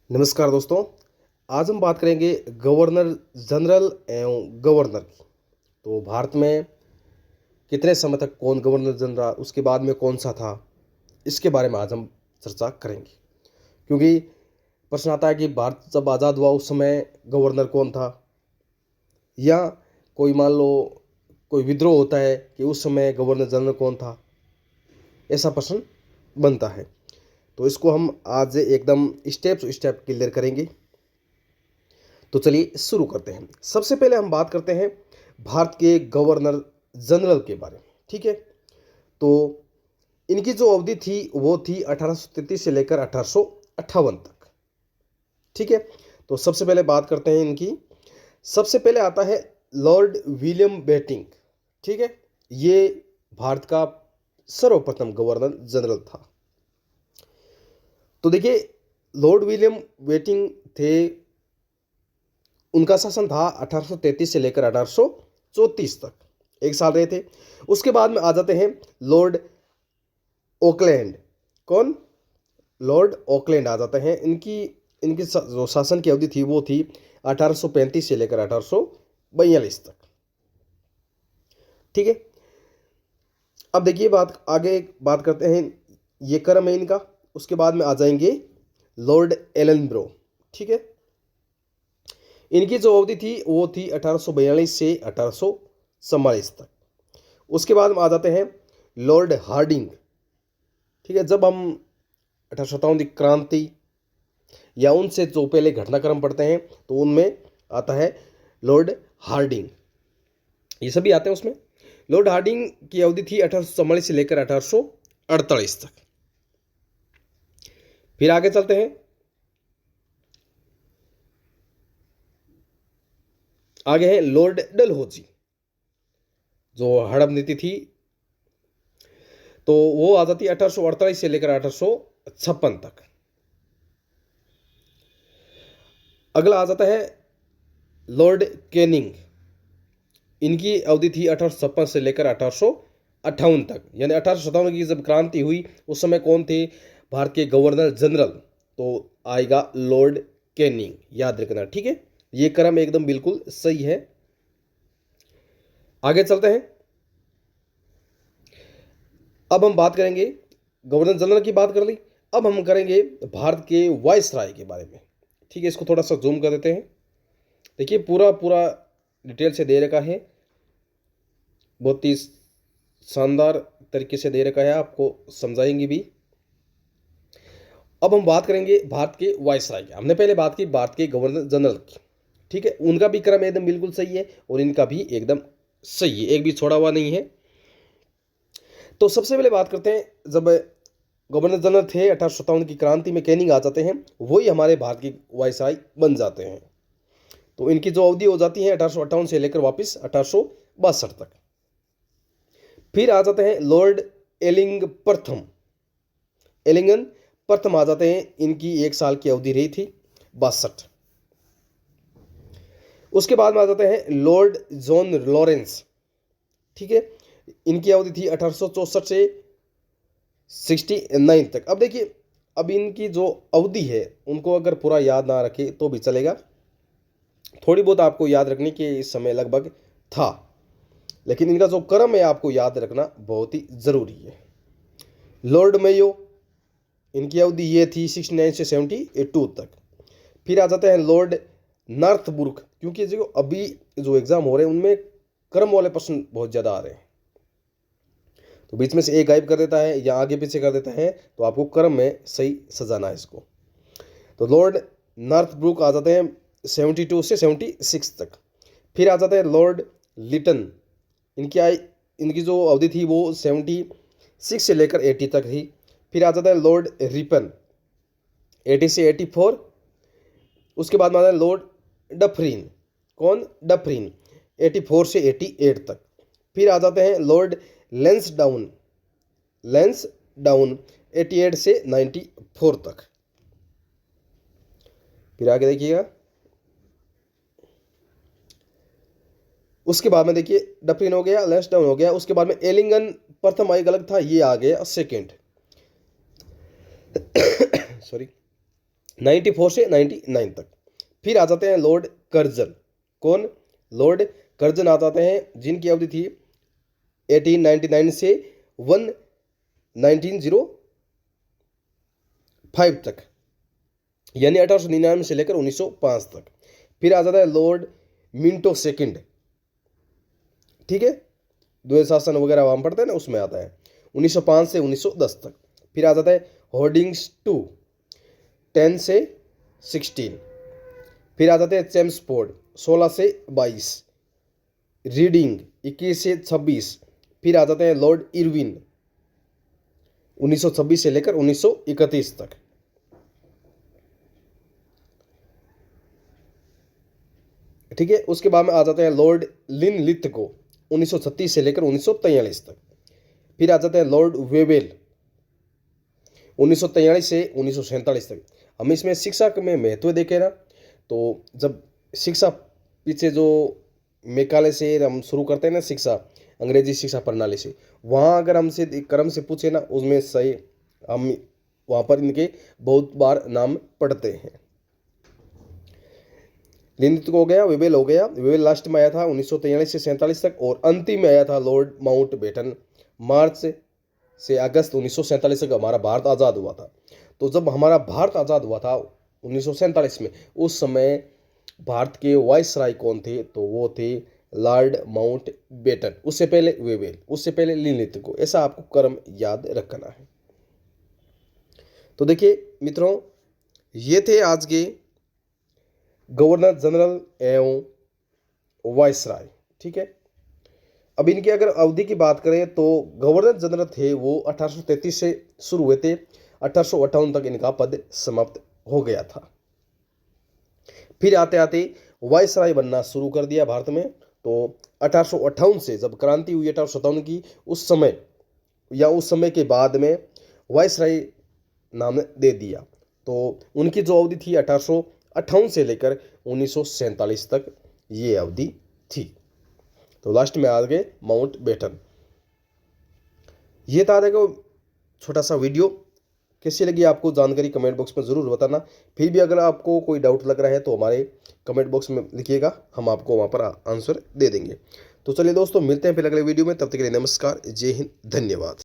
नमस्कार दोस्तों। आज हम बात करेंगे गवर्नर जनरल एवं गवर्नर की। तो भारत में कितने समय तक कौन गवर्नर जनरल रहा, उसके बाद में कौन सा था, इसके बारे में आज हम चर्चा करेंगे। क्योंकि प्रश्न आता है कि भारत जब आज़ाद हुआ उस समय गवर्नर कौन था, या कोई मान लो कोई विद्रोह होता है कि उस समय गवर्नर जनरल कौन था, ऐसा प्रश्न बनता है। तो इसको हम आज एकदम स्टेप टू स्टेप क्लियर करेंगे। तो चलिए शुरू करते हैं। सबसे पहले हम बात करते हैं भारत के गवर्नर जनरल के बारे में। ठीक है, तो इनकी जो अवधि थी वो थी 1833 से लेकर 1858 तक। ठीक है, तो सबसे पहले बात करते हैं इनकी। सबसे पहले आता है लॉर्ड विलियम बेटिंग। ठीक है, ये भारत का सर्वप्रथम गवर्नर जनरल था। तो देखिए, लॉर्ड विलियम बेटिंग थे, उनका शासन था 1833 से लेकर 1834 तक, एक साल रहे थे। उसके बाद में आ जाते हैं लॉर्ड ऑकलैंड। कौन? लॉर्ड ऑकलैंड आ जाते हैं। इनकी इनकी जो शासन की अवधि थी वो थी 1835 से लेकर 1842 तक। ठीक है, अब देखिए बात आगे बात करते हैं, ये क्रम है इनका। उसके बाद में आ जाएंगे लॉर्ड एलनब्रो। ठीक है, इनकी जो अवधि थी वो थी 1842 से 1844 तक। उसके बाद में आ जाते हैं लॉर्ड हार्डिंग। ठीक है, जब हम 1857 की क्रांति या उनसे जो पहले घटनाक्रम पढ़ते हैं तो उनमें आता है लॉर्ड हार्डिंग, ये सभी आते हैं उसमें। लॉर्ड हार्डिंग की अवधि थी 1844 से लेकर 1848 तक। फिर आगे चलते हैं, आगे है लॉर्ड डलहौजी। जो हड़प नीति थी तो वो आ जाती है 1848 से लेकर 1856 तक। अगला आ जाता है लॉर्ड कैनिंग। इनकी अवधि थी 1856 से लेकर 1858 तक, यानी 1857 की जब क्रांति हुई उस समय कौन थे भारत के गवर्नर जनरल? तो आएगा लॉर्ड कैनिंग, याद रखना। ठीक है, ये क्रम एकदम बिल्कुल सही है। आगे चलते हैं, अब हम बात करेंगे, गवर्नर जनरल की बात कर ली, अब हम करेंगे भारत के वायसराय के बारे में। ठीक है, इसको थोड़ा सा जूम कर देते हैं। देखिए, पूरा पूरा डिटेल से दे रखा है, बहुत ही शानदार तरीके से दे रखा है, आपको समझाएंगे भी। अब हम बात करेंगे भारत के वायसराय की। हमने पहले बात की भारत के गवर्नर जनरल की। ठीक है, उनका भी क्रम एकदम बिल्कुल सही है और इनका भी एकदम सही है, एक भी छोड़ा हुआ नहीं है। तो सबसे पहले बात करते हैं, जब गवर्नर जनरल थे 1857 की क्रांति में कैनिंग आ जाते हैं, वही हमारे भारत के वायसराय बन जाते हैं। तो इनकी जो अवधि हो जाती है 1858 से लेकर वापस 1862 तक। फिर आ जाते हैं लॉर्ड एलिंग प्रथम। एलिंगन प्रथम आ जाते हैं, इनकी एक साल की अवधि रही थी 62। उसके बाद में आ जाते हैं लॉर्ड जॉन लॉरेंस। ठीक है, इनकी अवधि थी 1864 से 69 तक। अब देखिए, अब इनकी जो अवधि है उनको अगर पूरा याद ना रखे तो भी चलेगा, थोड़ी बहुत आपको याद रखने के इस समय लगभग था, लेकिन इनका जो क्रम है आपको याद रखना बहुत ही जरूरी है। लॉर्ड मेयो, इनकी अवधि ये थी 69 से 72 तक। फिर आ जाते हैं लॉर्ड नॉर्थब्रुक, क्योंकि जो अभी जो एग्जाम हो रहे हैं उनमें क्रम वाले प्रश्न बहुत ज़्यादा आ रहे हैं, तो बीच में से एक गायब कर देता है या आगे पीछे कर देता है, तो आपको क्रम में सही सजाना है इसको। तो लॉर्ड नॉर्थब्रुक आ जाते हैं 72 से 76 तक। फिर आ जाता है लॉर्ड लिटन। इनकी जो अवधि थी वो 76 से लेकर 80 तक थी। फिर आ जाता है लॉर्ड रिपन 80 से 84। उसके बाद में आता है लॉर्ड डफरीन। कौन? डफरीन 84 से 88 तक। फिर आ जाते हैं लॉर्ड लेंसडाउन 88 से 94 तक। फिर आगे देखिएगा, उसके बाद में देखिए डफरीन हो गया, लेंसडाउन हो गया। उसके बाद में एलिंगन प्रथम एक अलग था, ये आ गया सेकेंड। सॉरी, 94 से 99 तक। फिर आ जाते हैं लॉर्ड कर्जन। कौन? लॉर्ड कर्जन आ जाते हैं, जिनकी अवधि थी 1899 से 1905 तक, यानी 1899 से लेकर 1905 तक। फिर आ जाता है लॉर्ड मिंटो सेकंड, ठीक है, द्वैध शासन वगैरह हम पढ़ते हैं ना, उसमें आता है 1905 से 1910 तक। फिर आ जाता है होर्डिंग्स टू 10 से 16। फिर आ जाते हैं चेम्सफोर्ड 16 से 22, रीडिंग 21 से 26। फिर आ जाते हैं लॉर्ड इरविन 1926 से लेकर 1931 तक। ठीक है, उसके बाद में आ जाते हैं लॉर्ड लिनलिथगो 1936 से लेकर 1943 तक। फिर आ जाते हैं लॉर्ड वेवेल 1943 से 1947 तक। हम इसमें शिक्षा में महत्व देखें ना, तो जब शिक्षा पीछे जो मेकाले से हम शुरू करते हैं ना शिक्षा, अंग्रेजी शिक्षा प्रणाली से, वहाँ अगर हमसे क्रम से पूछे ना, उसमें सही हम वहाँ पर इनके बहुत बार नाम पढ़ते हैं। लिनलिथ हो गया, वेवेल हो गया। वेवेल लास्ट में आया था 1943 से 47 तक, और अंतिम में आया था लॉर्ड माउंटबेटन मार्च से अगस्त 1947 तक हमारा भारत आज़ाद हुआ था। तो जब हमारा भारत आज़ाद हुआ था 1947 में, उस समय भारत के वायसराय कौन थे? तो वो थे लॉर्ड माउंटबेटन। उससे पहले वेवेल, उससे पहले लिनलिथ को। ऐसा आपको क्रम याद रखना है। तो देखिए मित्रों, ये थे आज के गवर्नर जनरल एवं वायसराय, ठीक है। अब इनकी अगर अवधि की बात करें तो गवर्नर जनरल थे वो 1833 से शुरू हुए थे, 1858 तक इनका पद समाप्त हो गया था। फिर आते आते वायसराय बनना शुरू कर दिया भारत में। तो 1858 से जब क्रांति हुई 1857 की, उस समय या उस समय के बाद में वायसराय नाम दे दिया। तो उनकी जो अवधि थी 1858 से लेकर 1947 तक ये अवधि थी। तो लास्ट में आ गए माउंटबेटन। ये था देखो छोटा सा वीडियो। कैसी लगी आपको जानकारी कमेंट बॉक्स में ज़रूर बताना। फिर भी अगर आपको कोई डाउट लग रहा है तो हमारे कमेंट बॉक्स में लिखिएगा, हम आपको वहाँ पर आंसर दे देंगे। तो चलिए दोस्तों, मिलते हैं फिर अगले वीडियो में। तब तक के लिए नमस्कार, जय हिंद, धन्यवाद।